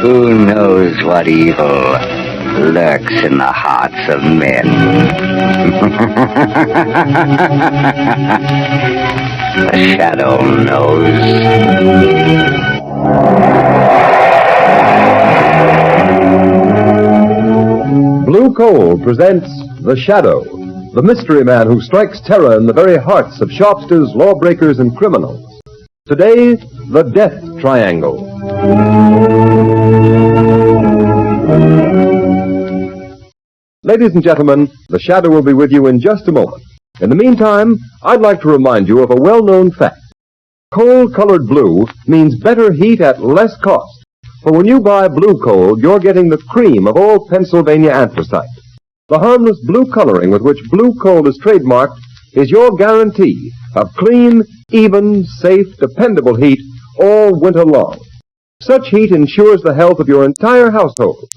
Who knows what evil lurks in the hearts of men? The Shadow knows. Blue Coal presents The Shadow, the mystery man who strikes terror in the very hearts of shopsters, lawbreakers, and criminals. Today, the Death Triangle. Ladies and gentlemen, The Shadow will be with you in just a moment. In the meantime, I'd like to remind you of a well-known fact. Coal-colored blue means better heat at less cost. For when you buy blue coal, you're getting the cream of old Pennsylvania anthracite. The harmless blue coloring with which blue coal is trademarked is your guarantee of clean, even, safe, dependable heat all winter long. Such heat ensures the health of your entire household.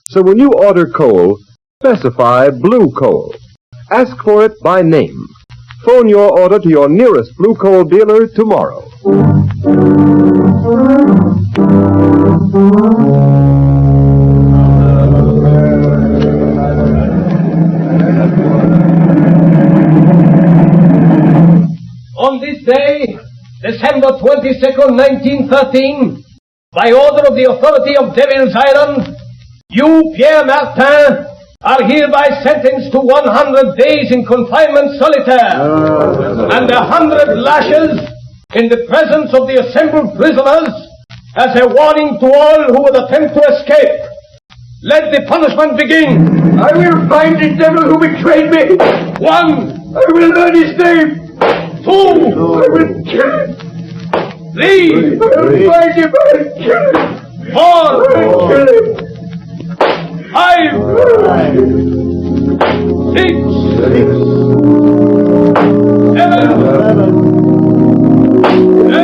So when you order coal, specify blue coal. Ask for it by name. Phone your order to your nearest blue coal dealer tomorrow. On this day, December 22nd, 1913, by order of the authority of Devil's Island, you, Pierre Martin, are hereby sentenced to 100 days in confinement solitaire and 100 lashes in the presence of the assembled prisoners as a warning to all who would attempt to escape. Let the punishment begin. I will find the devil who betrayed me. 1. I will learn his name. 2. I will kill him. 3. I will find him. I will kill him. 4. I will kill him. 5. 6. 7. 8.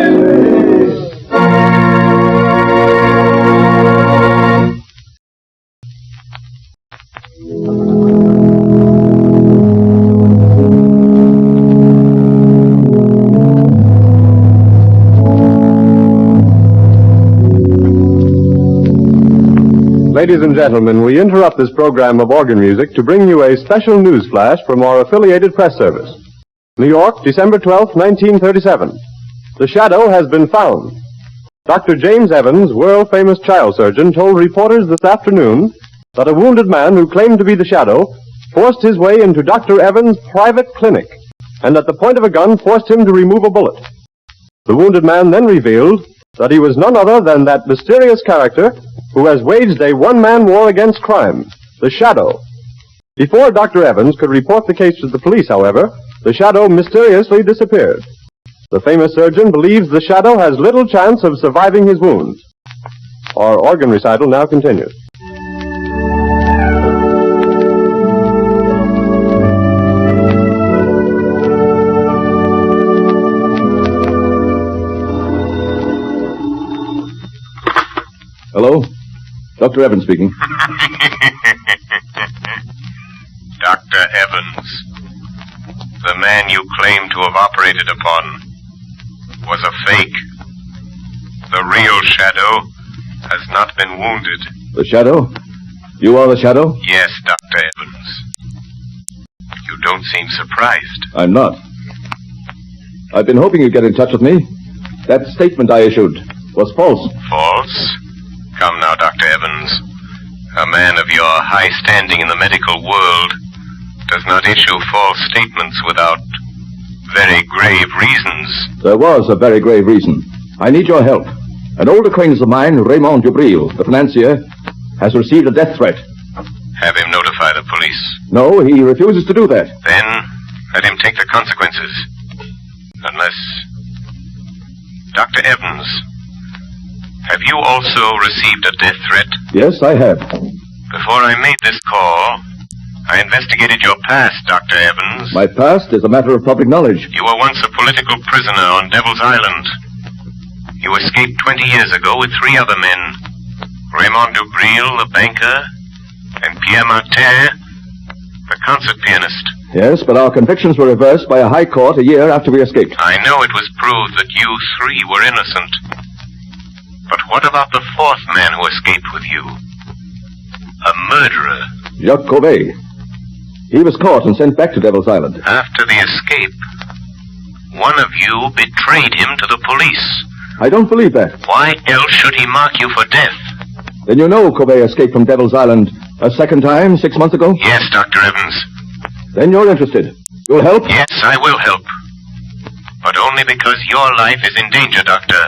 Ladies and gentlemen, we interrupt this program of organ music to bring you a special news flash from our affiliated press service. New York, December 12, 1937. The Shadow has been found. Dr. James Evans, world-famous child surgeon, told reporters this afternoon that a wounded man who claimed to be the Shadow forced his way into Dr. Evans' private clinic and at the point of a gun forced him to remove a bullet. The wounded man then revealed that he was none other than that mysterious character who has waged a one-man war against crime, the Shadow. Before Dr. Evans could report the case to the police, however, the Shadow mysteriously disappeared. The famous surgeon believes the Shadow has little chance of surviving his wounds. Our organ recital now continues. Hello? Dr. Evans speaking. Dr. Evans, the man you claim to have operated upon was a fake. The real Shadow has not been wounded. The Shadow? You are the Shadow? Yes, Dr. Evans. You don't seem surprised. I'm not. I've been hoping you'd get in touch with me. That statement I issued was false. False? Come now, Dr. Evans. A man of your high standing in the medical world does not issue false statements without very grave reasons. There was a very grave reason. I need your help. An old acquaintance of mine, Raymond Dubril, the financier, has received a death threat. Have him notify the police. No, he refuses to do that. Then let him take the consequences. Unless... Dr. Evans, have you also received a death threat? Yes, I have. Before I made this call, I investigated your past, Dr. Evans. My past is a matter of public knowledge. You were once a political prisoner on Devil's Island. You escaped 20 years ago with 3 other men. Raymond Dubril, the banker, and Pierre Martin, the concert pianist. Yes, but our convictions were reversed by a high court a year after we escaped. I know it was proved that you three were innocent. But what about the fourth man who escaped with you? A murderer. Jacques Cauvet. He was caught and sent back to Devil's Island. After the escape, one of you betrayed him to the police. I don't believe that. Why else should he mark you for death? Then you know Cauvet escaped from Devil's Island a second time 6 months ago? Yes, Dr. Evans. Then you're interested. You'll help? Yes, I will help. But only because your life is in danger, Doctor.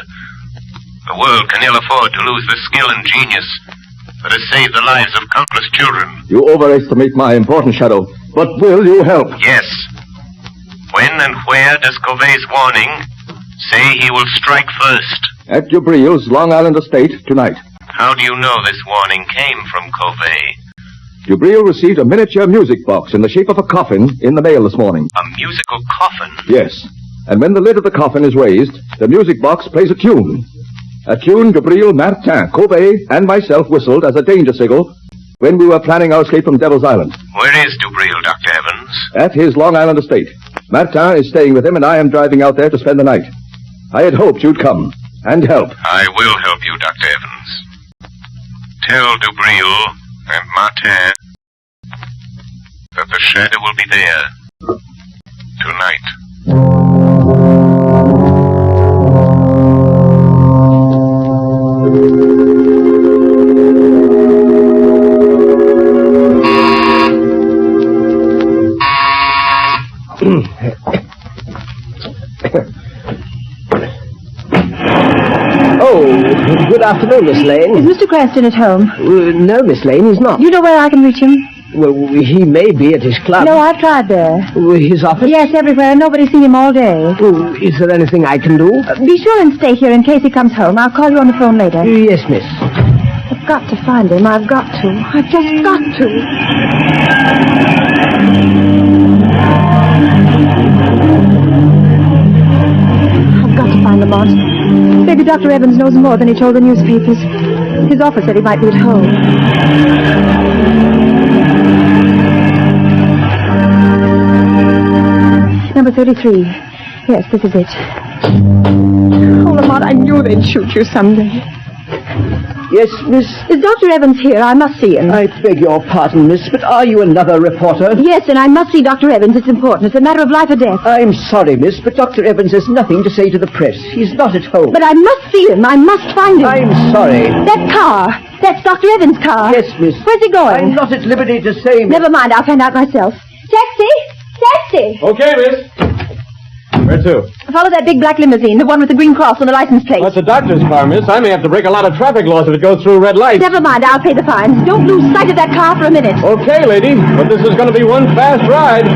The world can ill afford to lose the skill and genius that has saved the lives of countless children. You overestimate my importance, Shadow. But will you help? Yes. When and where does Cauvet's warning say he will strike first? At Dubreel's Long Island estate tonight. How do you know this warning came from Cauvet? Dubreel received a miniature music box in the shape of a coffin in the mail this morning. A musical coffin? Yes. And when the lid of the coffin is raised, the music box plays a tune. A tune Dubreel, Martin, Cauvet, and myself whistled as a danger signal when we were planning our escape from Devil's Island. Where is Dubreel, Dr. Evans? At his Long Island estate. Martin is staying with him, and I am driving out there to spend the night. I had hoped you'd come and help. I will help you, Dr. Evans. Tell Dubreel and Martin that the shadow will be there tonight. Good afternoon, Miss Lane. Is Mr. Cranston at home? No, Miss Lane, he's not. You know where I can reach him? Well, he may be at his club. No, I've tried there. His office? Yes, everywhere. Nobody's seen him all day. Oh, is there anything I can do? Be sure and stay here in case he comes home. I'll call you on the phone later. Yes, miss. I've got to find him. I've got to. I've just got to. I've got to find Lamont. Maybe Dr. Evans knows more than he told the newspapers. His office said he might be at home. Number 33. Yes, this is it. Oh, Lamont, I knew they'd shoot you someday. Yes, miss? Is Dr. Evans here? I must see him. I beg your pardon, miss, but are you another reporter? Yes, and I must see Dr. Evans. It's important. It's a matter of life or death. I'm sorry, miss, but Dr. Evans has nothing to say to the press. He's not at home. But I must see him. I must find him. I'm sorry. That car. That's Dr. Evans' car. Yes, miss. Where's he going? I'm not at liberty to say, miss. Never mind. I'll find out myself. Taxi! Taxi! Okay, miss. Where to? Follow that big black limousine, the one with the green cross on the license plate. That's a doctor's car, miss. I may have to break a lot of traffic laws if it goes through red lights. Never mind. I'll pay the fine. Don't lose sight of that car for a minute. Okay, lady, but this is going to be one fast ride.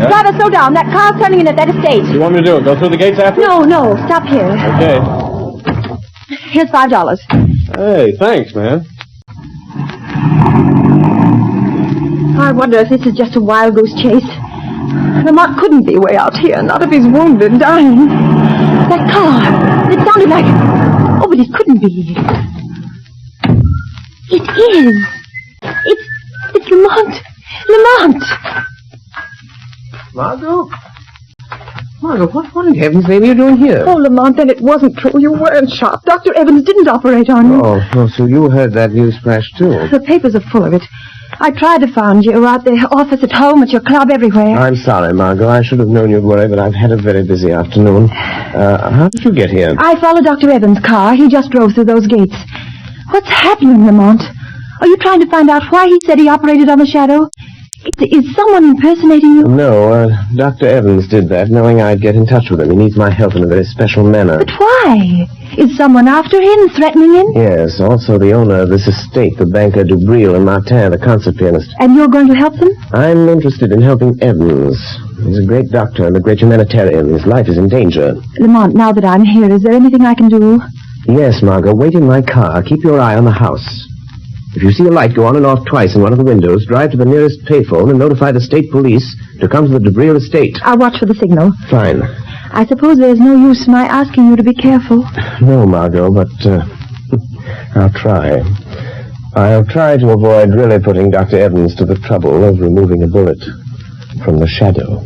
Driver, slow down. That car's turning in at that estate. What do you want me to do? Go through the gates after? No. Stop here. Okay. Here's $5. Hey, thanks, man. I wonder if this is just a wild goose chase. Lamont couldn't be way out here, not if he's wounded, dying. That car, it sounded like... Oh, but it couldn't be. It is. It's Lamont. Lamont! Margot, what in heaven's name are you doing here? Oh, Lamont, then it wasn't true. You weren't shot. Dr. Evans didn't operate on you. Oh, so you heard that news flash, too. The papers are full of it. I tried to find you at the office, at home, at your club, everywhere. I'm sorry, Margot. I should have known you'd worry, but I've had a very busy afternoon. How did you get here? I followed Dr. Evans' car. He just drove through those gates. What's happening, Lamont? Are you trying to find out why he said he operated on the shadow? Is someone impersonating you? No, Dr. Evans did that, knowing I'd get in touch with him. He needs my help in a very special manner. But why? Is someone after him, threatening him? Yes, also the owner of this estate, the banker Dubreel, and Martin, the concert pianist. And you're going to help them? I'm interested in helping Evans. He's a great doctor and a great humanitarian. His life is in danger. Lamont, now that I'm here, is there anything I can do? Yes, Margot. Wait in my car. Keep your eye on the house. If you see a light go on and off twice in one of the windows, drive to the nearest payphone and notify the state police to come to the Dubreel estate. I'll watch for the signal. Fine. I suppose there's no use my asking you to be careful. No, Margot, but I'll try. I'll try to avoid really putting Dr. Evans to the trouble of removing a bullet from the shadow.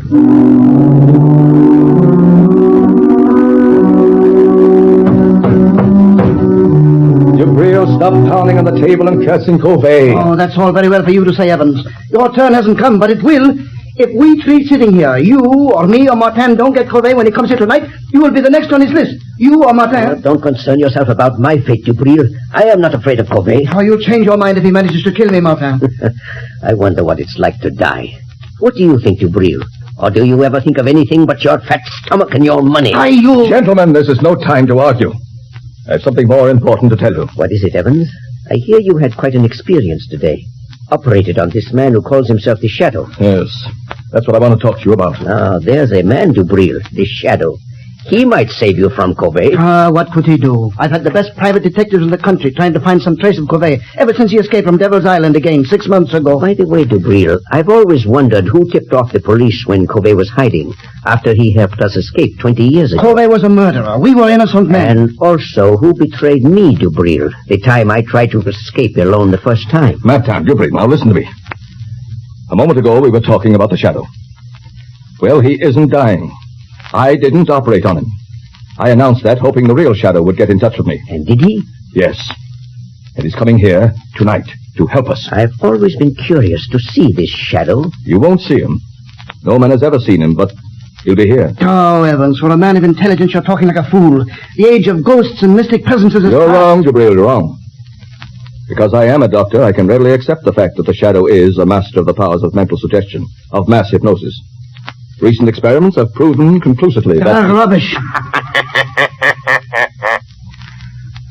Dubril, stop pounding on the table and cursing Covey. Oh, that's all very well for you to say, Evans. Your turn hasn't come, but it will. If we three sitting here, you or me or Martin, don't get Covey when he comes here tonight, you will be the next on his list. You or Martin. Don't concern yourself about my fate, Dubril. I am not afraid of Covey. Oh, you'll change your mind if he manages to kill me, Martin. I wonder what it's like to die. What do you think, Dubril? Or do you ever think of anything but your fat stomach and your money? Gentlemen, this is no time to argue. I have something more important to tell you. What is it, Evans? I hear you had quite an experience today. Operated on this man who calls himself the Shadow. Yes, that's what I want to talk to you about. Ah, there's a man, Dubril, the Shadow. He might save you from Covey. What could he do? I've had the best private detectives in the country trying to find some trace of Covey ever since he escaped from Devil's Island again 6 months ago. By the way, Dubril, I've always wondered who tipped off the police when Covey was hiding after he helped us escape 20 years ago. Covey was a murderer. We were innocent men. And also, who betrayed me, Dubril, the time I tried to escape alone the first time? Martin, Dubril, now listen to me. A moment ago, we were talking about the Shadow. Well, he isn't dying. I didn't operate on him. I announced that, hoping the real Shadow would get in touch with me. And did he? Yes. And he's coming here tonight to help us. I've always been curious to see this Shadow. You won't see him. No man has ever seen him, but he'll be here. Oh, Evans, for a man of intelligence, you're talking like a fool. The age of ghosts and mystic presences is You're past. wrong, Dubril, you're wrong. Because I am a doctor, I can readily accept the fact that the Shadow is a master of the powers of mental suggestion, of mass hypnosis. Recent experiments have proven conclusively that... Rubbish.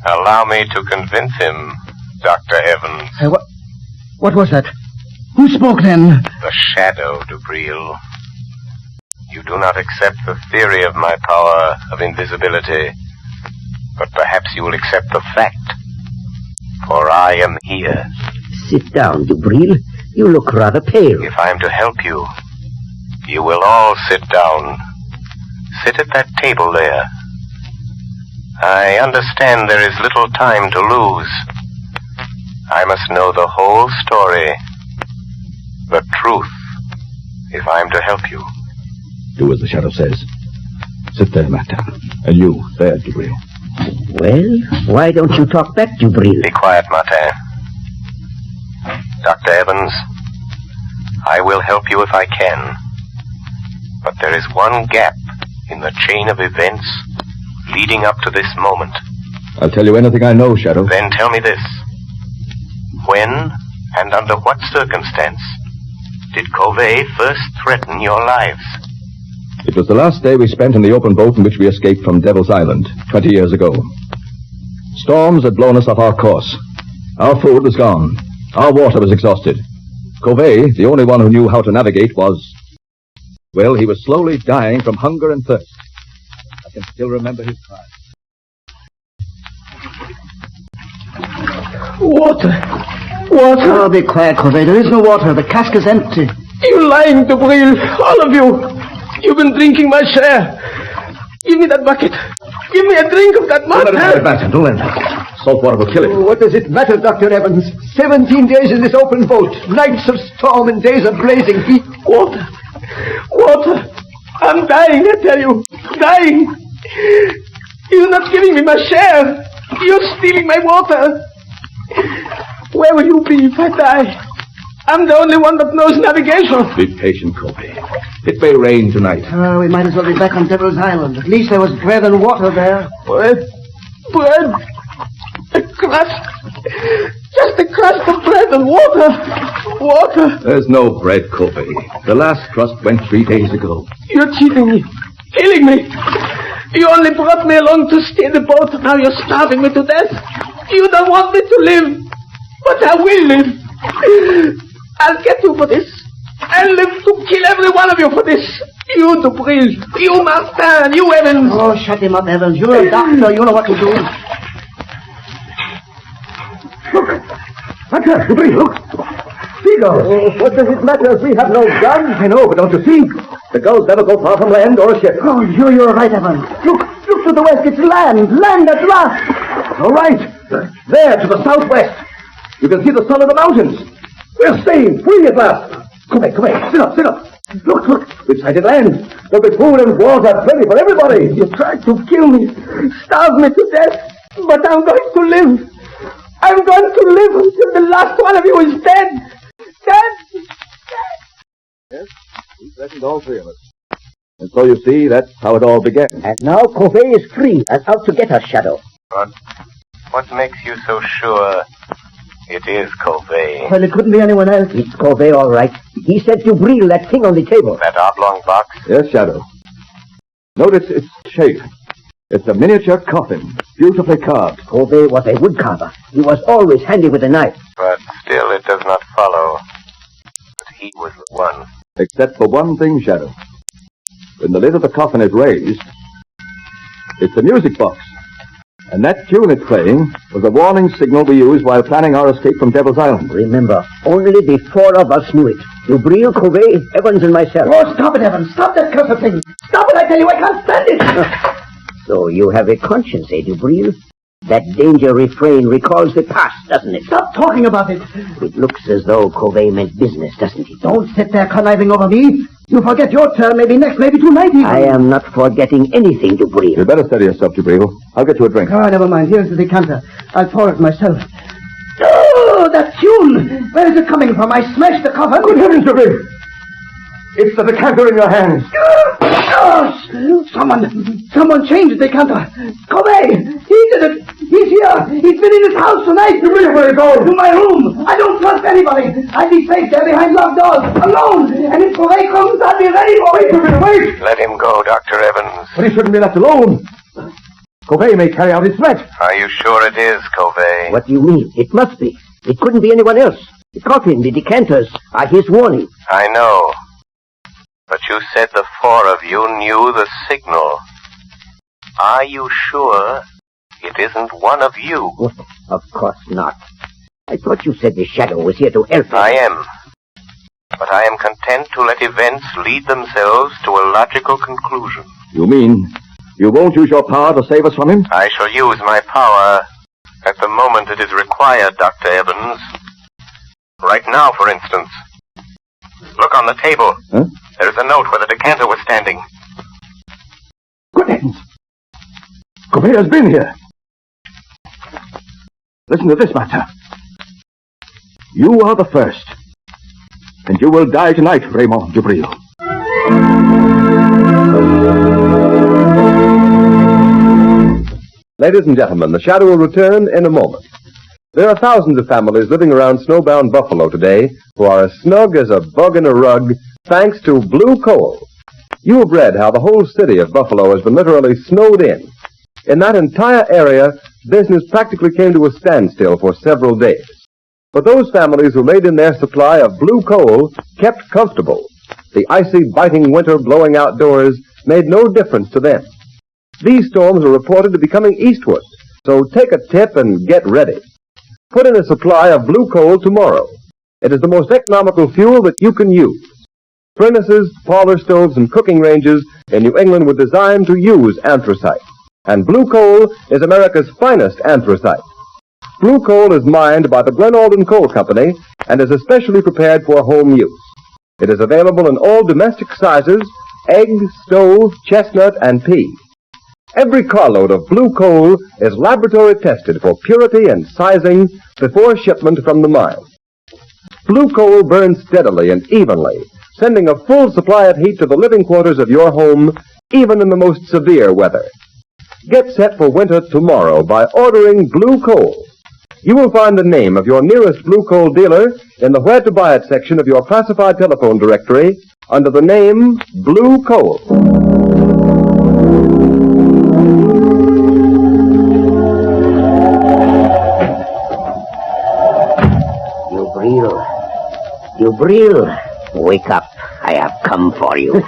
Allow me to convince him, Dr. Evans. What was that? Who spoke then? The Shadow, Dubril. You do not accept the theory of my power of invisibility, but perhaps you will accept the fact. For I am here. Sit down, Dubril. You look rather pale. If I am to help you, you will all sit down. Sit at that table there. I understand there is little time to lose. I must know the whole story. The truth, if I am to help you. Do as the Shadow says. Sit there, Martin. And you, there, Dubril. Well, why don't you talk back, Dubril? Be quiet, Martin. Dr. Evans, I will help you if I can. But there is one gap in the chain of events leading up to this moment. I'll tell you anything I know, Shadow. Then tell me this. When and under what circumstance did Covey first threaten your lives? It was the last day we spent in the open boat in which we escaped from Devil's Island 20 years ago. Storms had blown us off our course. Our food was gone. Our water was exhausted. Covey, the only one who knew how to navigate, well, he was slowly dying from hunger and thirst. I can still remember his cry. Water! Water! Oh, be quiet, Covey. There is no water. The cask is empty. You lying, Dubril. All of you. You've been drinking my share. Give me that bucket. Give me a drink of that Don't let him have it, Martin. Martin. Don't let him have it. Salt water will kill him. What does it matter, Dr. Evans? 17 days in this open boat. Nights of storm and days of blazing heat. Water. Water. I'm dying, I tell you. Dying. You're not giving me my share. You're stealing my water. Where will you be if I die? I'm the only one that knows navigation. Be patient, Covey. It may rain tonight. Oh, we might as well be back on Devil's Island. At least there was bread and water there. Bread. Bread. A crust. Just a crust of bread and water. Water. There's no bread, Covey. The last crust went 3 days ago. You're cheating me. Killing me. You only brought me along to steer the boat. Now you're starving me to death. You don't want me to live. But I will live. I'll get you for this. I'll live to kill every one of you for this. You, Dubril. You, Martin. You, Evans. Oh, shut him up, Evans. You're a doctor. You know what to do. What's that, Dubril? Look. Seagulls. What does it matter if we have no guns? I know, but don't you see? The gulls never go far from land or a ship. Oh, you're right, Evan. Look to the west. It's land at last. All right. There, to the southwest. You can see the sun of the mountains. We're safe, free at last. Come here. Sit up. Look. We've sighted land. There'll be food and water plenty for everybody. You tried to kill me, starve me to death, but I'm going to live. I'm going to live until the last one of you is dead. Yes, we threatened all three of us. And so you see, that's how it all began. And now Covey is free and out to get us, Shadow. But what makes you so sure it is Covey? Well, it couldn't be anyone else. It's Covey, all right. He said to Breel that thing on the table. That oblong box? Yes, Shadow. Notice its shape. It's a miniature coffin, beautifully carved. Covey was a woodcarver. He was always handy with a knife. But still it does not follow that he was the one. Except for one thing, Shadow. When the lid of the coffin is raised, it's a music box. And that tune it's playing was a warning signal we used while planning our escape from Devil's Island. Remember, only the four of us knew it. Breel, Covey, Evans, and myself. Oh, stop it, Evans. Stop that cursed thing. Stop it, I tell you. I can't stand it. So you have a conscience, eh, Breel? That danger refrain recalls the past, doesn't it? Stop talking about it. It looks as though Covey meant business, doesn't it? Don't sit there conniving over me. You forget your turn, maybe next, maybe tonight even. I am not forgetting anything, Breel. You'd better steady yourself, Breel. I'll get you a drink. Oh, never mind. Here's the decanter. I'll pour it myself. Oh, that tune! Where is it coming from? I smashed the coffin. Good heavens, Breel! It's the decanter in your hands. Gosh! Someone changed the decanter. Covey! He did it! He's here! He's been in his house tonight! Where are you going? To my room! I don't trust anybody! I'll be safe there behind locked doors, alone! And if Covey comes, I'll be ready for him! Wait! Let him go, Dr. Evans. But he shouldn't be left alone. Covey may carry out his threat. Are you sure it is, Covey? What do you mean? It must be. It couldn't be anyone else. The coffin, the decanters are his warning. I know. But you said the four of you knew the signal. Are you sure it isn't one of you? Of course not. I thought you said the Shadow was here to help us. I am. But I am content to let events lead themselves to a logical conclusion. You mean you won't use your power to save us from him? I shall use my power at the moment it is required, Dr. Evans. Right now, for instance. Look on the table. Huh? There's a note where the decanter was standing. Good heavens! Covey has been here. Listen to this matter. You are the first. And you will die tonight, Raymond Dubril. Ladies and gentlemen, the Shadow will return in a moment. There are thousands of families living around snowbound Buffalo today who are as snug as a bug in a rug thanks to Blue Coal. You have read how the whole city of Buffalo has been literally snowed in. In that entire area, business practically came to a standstill for several days. But those families who laid in their supply of Blue Coal kept comfortable. The icy, biting winter blowing outdoors made no difference to them. These storms are reported to be coming eastward, so take a tip and get ready. Put in a supply of Blue Coal tomorrow. It is the most economical fuel that you can use. Furnaces, parlor stoves, and cooking ranges in New England were designed to use anthracite. And Blue Coal is America's finest anthracite. Blue Coal is mined by the Glen Alden Coal Company and is especially prepared for home use. It is available in all domestic sizes: egg, stove, chestnut, and pea. Every carload of Blue Coal is laboratory tested for purity and sizing before shipment from the mine. Blue Coal burns steadily and evenly, sending a full supply of heat to the living quarters of your home, even in the most severe weather. Get set for winter tomorrow by ordering Blue Coal. You will find the name of your nearest Blue Coal dealer in the Where to Buy It section of your classified telephone directory under the name Blue Coal. Dubril, wake up. I have come for you.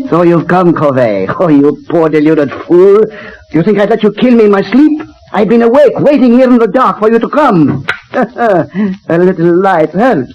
So you've come, Covey. Oh, you poor deluded fool. Do you think I'd let you kill me in my sleep? I've been awake, waiting here in the dark for you to come. A little light helps.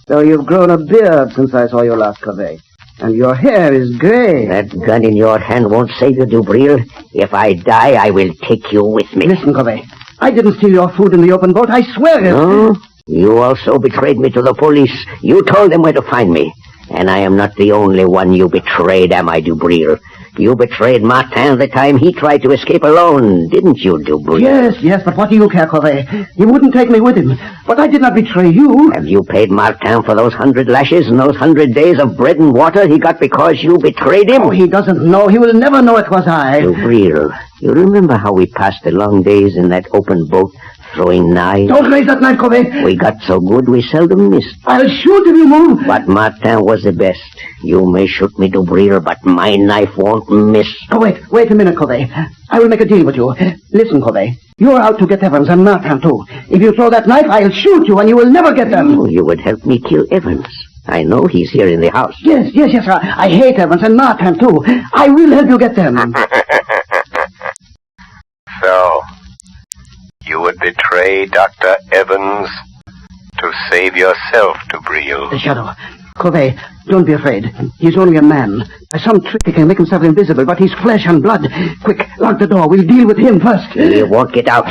So you've grown a beard since I saw you last, Covey. And your hair is gray. That gun in your hand won't save you, Dubril. If I die, I will take you with me. Listen, Covey. I didn't steal your food in the open boat. I swear it. No? You also betrayed me to the police. You told them where to find me. And I am not the only one you betrayed, am I, Dubril? You betrayed Martin the time he tried to escape alone, didn't you, Dubril? Yes, but what do you care, Covey? He wouldn't take me with him. But I did not betray you. Have you paid Martin for those 100 lashes and those 100 days of bread and water he got because you betrayed him? Oh, he doesn't know. He will never know it was I. Dubril, you remember how we passed the long days in that open boat, throwing knives? Don't raise that knife, Covey. We got so good we seldom missed. I'll shoot if you move. But Martin was the best. You may shoot me, Dubril, but my knife won't miss. Oh, wait a minute, Covey. I will make a deal with you. Listen, Covey. You're out to get Evans and Martin, too. If you throw that knife, I'll shoot you and you will never get them. Oh, you would help me kill Evans. I know he's here in the house. Yes. I hate Evans and Martin, too. I will help you get them. So, you would betray Dr. Evans to save yourself, Dubril. The Shadow. Covey, don't be afraid. He's only a man. By some trick he can make himself invisible, but he's flesh and blood. Quick, lock the door. We'll deal with him first. He won't get out.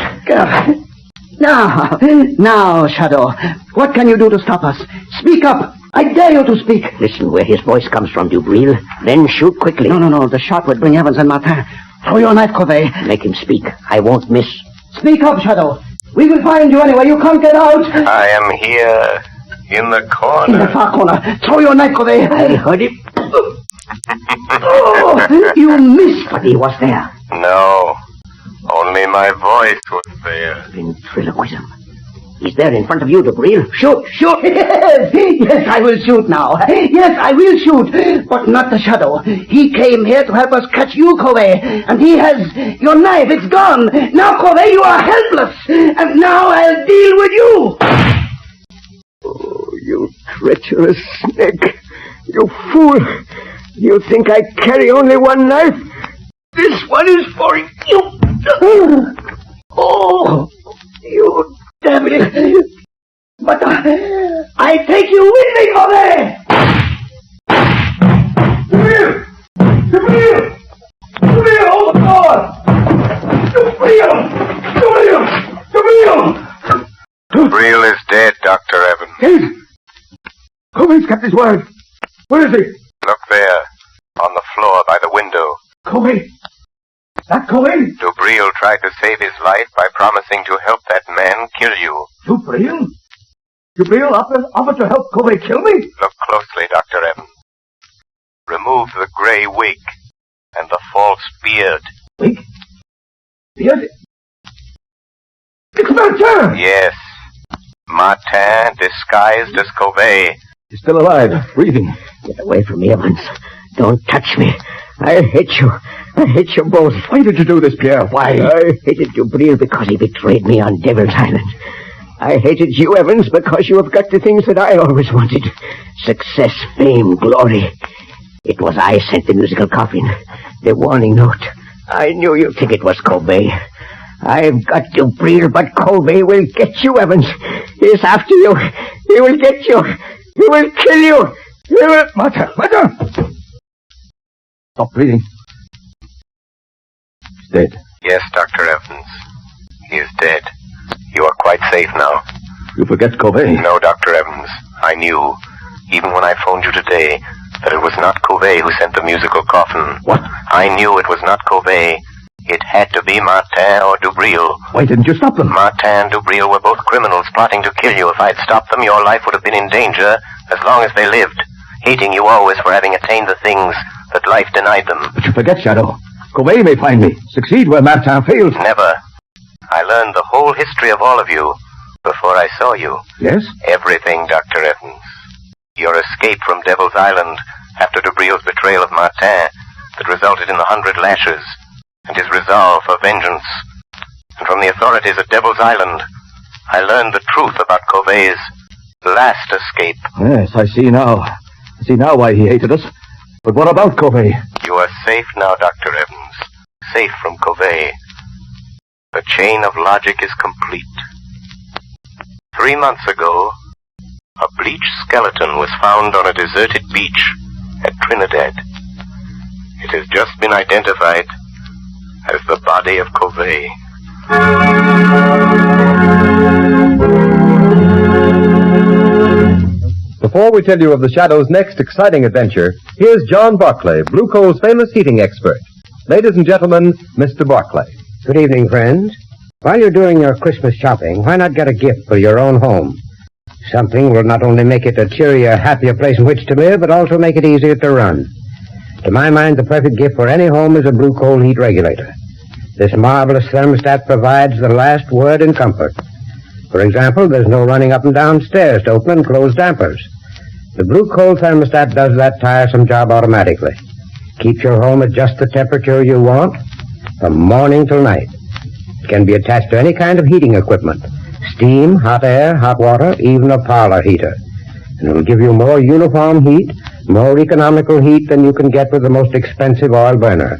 Now, Shadow. What can you do to stop us? Speak up. I dare you to speak. Listen where his voice comes from, Dubril. Then shoot quickly. No. The shot would bring Evans and Martin. Throw your knife, Covey. Make him speak. I won't miss. Speak up, Shadow. We will find you anyway. You can't get out. I am here, in the corner. In the far corner. Throw your knife, Covey. I heard it. Oh, you missed. But he was there. No, only my voice was there. Ventriloquism. He's there in front of you, Dubril. Shoot! Yes, I will shoot now. Yes, I will shoot. But not the Shadow. He came here to help us catch you, Covey. And he has your knife. It's gone. Now, Covey, you are helpless. And now I'll deal with you. Oh, you treacherous snake. You fool. You think I carry only one knife? This one is for you. Oh, you devil. But I take you with me, Covey. Come here, hold the door. Dubril is dead, Dr. Evans. Covey's kept his word. Where is he? Look there, on the floor by the window. Covey? That Covey? Dubril tried to save his life by promising to help that man kill you. Dubril? Dubril offered to help Covey kill me? Look closely, Dr. Evans. Remove the gray wig and the false beard. Wig? Beard? It's Martin! Yes. Martin disguised as Covey. He's still alive, breathing. Get away from me, Evans. Don't touch me. I hate you. I hate you both. Why did you do this, Pierre? Why? I hated Dubril because he betrayed me on Devil's Island. I hated you, Evans, because you have got the things that I always wanted. Success, fame, glory. It was I sent the musical coffin, the warning note. I knew you'd think it was Covey. I've got Dubril, but Covey will get you, Evans. He's after you. He will get you. He will kill you. He will... Martin! Stop breathing. He's dead. Yes, Dr. Evans. He is dead. You are quite safe now. You forget Covey. No, Dr. Evans. I knew, even when I phoned you today, that it was not Covey who sent the musical coffin. What? I knew it was not Covey. It had to be Martin or Dubril. Why didn't you stop them? Martin and Dubril were both criminals plotting to kill you. If I'd stopped them, your life would have been in danger as long as they lived, hating you always for having attained the things that life denied them. But you forget, Shadow. Covey may find me, succeed where Martin failed. Never. I learned the whole history of all of you before I saw you. Yes? Everything, Dr. Evans. Your escape from Devil's Island after Dubril's betrayal of Martin that resulted in the 100 lashes, and his resolve for vengeance. And from the authorities at Devil's Island, I learned the truth about Covey's last escape. Yes, I see now. I see now why he hated us. But what about Covey? You are safe now, Dr. Evans. Safe from Covey. The chain of logic is complete. 3 months ago, a bleached skeleton was found on a deserted beach at Trinidad. It has just been identified as the body of Covey. Before we tell you of the Shadow's next exciting adventure, here's John Barclay, Blue Coal's famous heating expert. Ladies and gentlemen, Mr. Barclay. Good evening, friends. While you're doing your Christmas shopping, why not get a gift for your own home? Something will not only make it a cheerier, happier place in which to live, but also make it easier to run. To my mind, the perfect gift for any home is a Blue Coal heat regulator. This marvelous thermostat provides the last word in comfort. For example, there's no running up and down stairs to open and close dampers. The Blue Coal thermostat does that tiresome job automatically. Keeps your home at just the temperature you want, from morning till night. It can be attached to any kind of heating equipment. Steam, hot air, hot water, even a parlor heater. And it'll give you more uniform heat, more economical heat than you can get with the most expensive oil burner.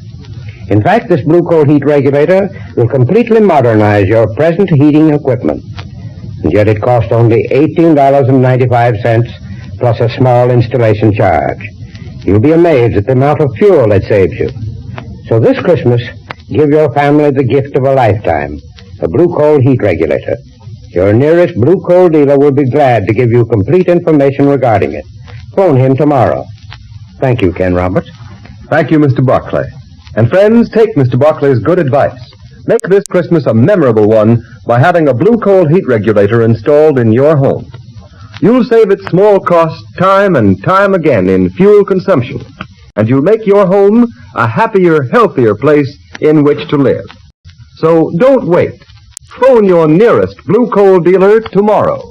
In fact, this Blue Coal heat regulator will completely modernize your present heating equipment. And yet it costs only $18.95 plus a small installation charge. You'll be amazed at the amount of fuel it saves you. So this Christmas, give your family the gift of a lifetime, a Blue Coal heat regulator. Your nearest Blue Coal dealer will be glad to give you complete information regarding it. Phone him tomorrow. Thank you, Ken Roberts. Thank you, Mr. Barclay. And friends, take Mr. Barclay's good advice. Make this Christmas a memorable one by having a Blue Coal heat regulator installed in your home. You'll save at small cost time and time again in fuel consumption, and you'll make your home a happier, healthier place in which to live. So don't wait. Phone your nearest Blue Coal dealer tomorrow.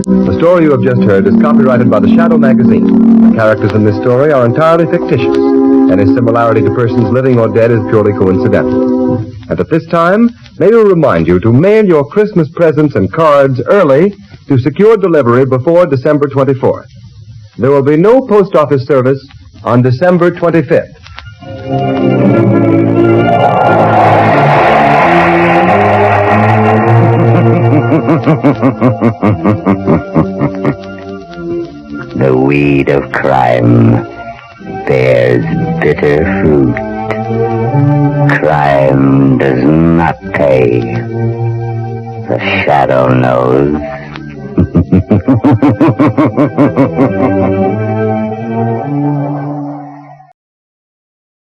The story you have just heard is copyrighted by the Shadow magazine. The characters in this story are entirely fictitious. Any similarity to persons living or dead is purely coincidental. And at this time, may we remind you to mail your Christmas presents and cards early to secure delivery before December 24th. There will be no post office service on December 25th. The weed of crime bears bitter fruit. Crime does not pay. The Shadow knows.